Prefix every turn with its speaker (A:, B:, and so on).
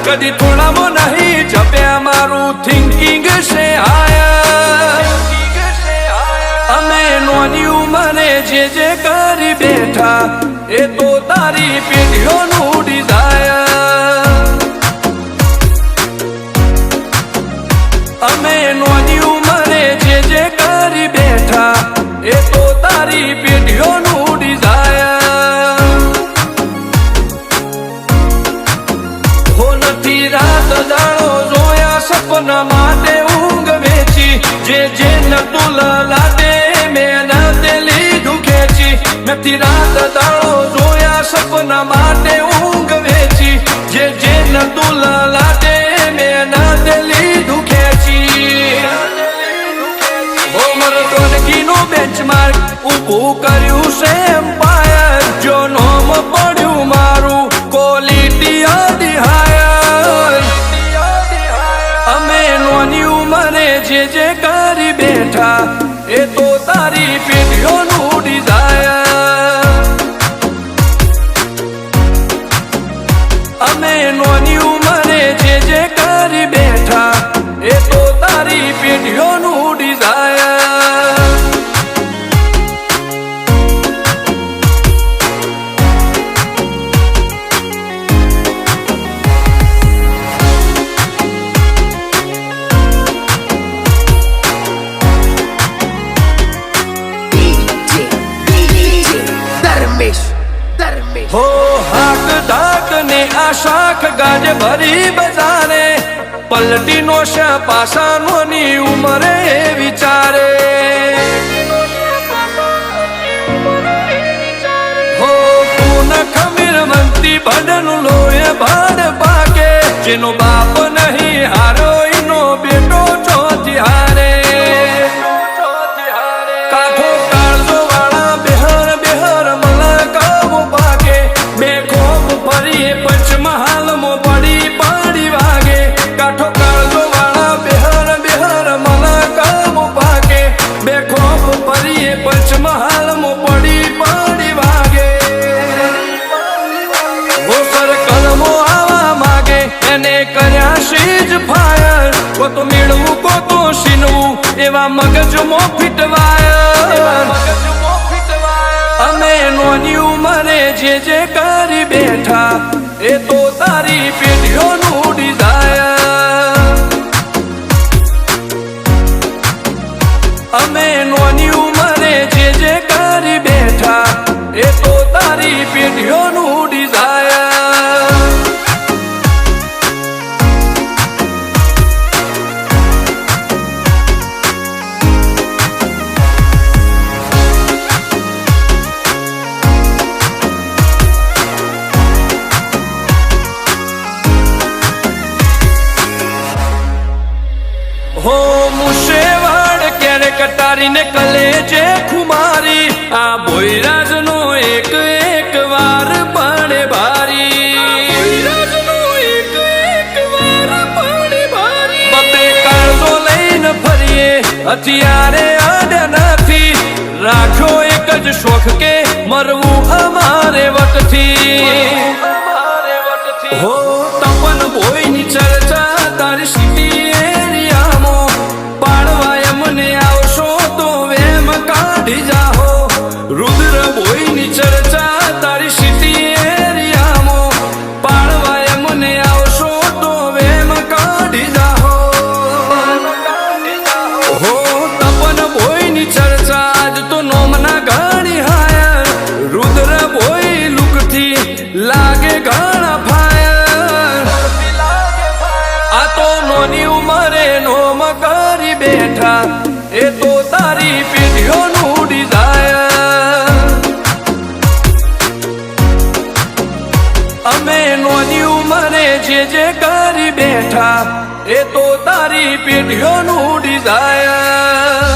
A: कदी थोड़ा मो नहीं जप्या मारू थिंकिंग से आया अमे नोनी उमरे जे करी बैठा ए तो तारी पेढ़ियों नु डिजायर अमे नोनी उमरे जे करी बैठा ए तो तारी पेढ़ियों नु डिजायर रात जाणो जोया सपना माटे ऊंघ वेची जे नतुल लाटे में दिली दुखेची नथी रात जाणो जोया सपना माटे ऊंघ वेची जे नतुल लाटे में दिली दुखेची होमर टोनकी नो बेंचमार्क ऊभू कर्यु से एम्पायर जो नोम पड्यु मारू क्वॉलिटी आदि हायर अमे नोनी उमरे जे करी बैठा ए तो तारी पेढ़ियों नु डिजायर अमे नोनी उमरे जे करी बैठा ए तो तारी पेढ़ियों नु डिजायर हो हाक डाक ने आशाख गाज भरी बजारे पलटी नोशा पासा नोनी उमरे विचारे हो पून खमीर मंती बदन लोए भाड़ पाके जिनो बाप नहीं हारो इनो बेटो चौथी हारे काठो काळजो वाला बेहर बेहर मला कामो पाके बेखोफ फरिए पंचमहाल मो बड़ी पाड़ी वागे काठो काळजो वाला बेहर बेहर मला कामो पाके बेखोफ फरिए पंचमहाल मो बड़ी पाड़ी वागे वो सर्कल मो आवा मागे एने कर्या शीज फायर को तो मेळवू को तो शीनवू एवा मगज मो फिटवायर अमे नोनी उमरे जे करी बैठा ए तो तारी पेढ़ियों नु डिजायर अमे नोनी उमरे जे करी बैठा ए तो तारी पेढ़ियों नु डिजायर हो मुशेवाड़ क्यारे कटारी ने कलेजे खुमारी आ बोईराज नो एक एक वार पाणे भारी बते काळजो लईने फरिए हथियारे आड्या नथी राख्यो एक ज शोख के मरवू अमारे वटथी हो तपन भोईनी चर्चा तारी सिटी रुद्र भोईनी चर्चा तारी सिटी एरियामो पाळवाय मने आवशो तो वेम काढी जाहो हो तपन भोईनी चर्चा आज तो नोमना घणी हायर रुद्र भोई लुकथी लागे घणा फायर બેઠા એ તો તારી પેઢીઓનું ડિઝાયર. અમે નોની ઉંમરે જે કરી બેઠા એ તો તારી પેઢીઓનું ડિઝાયર.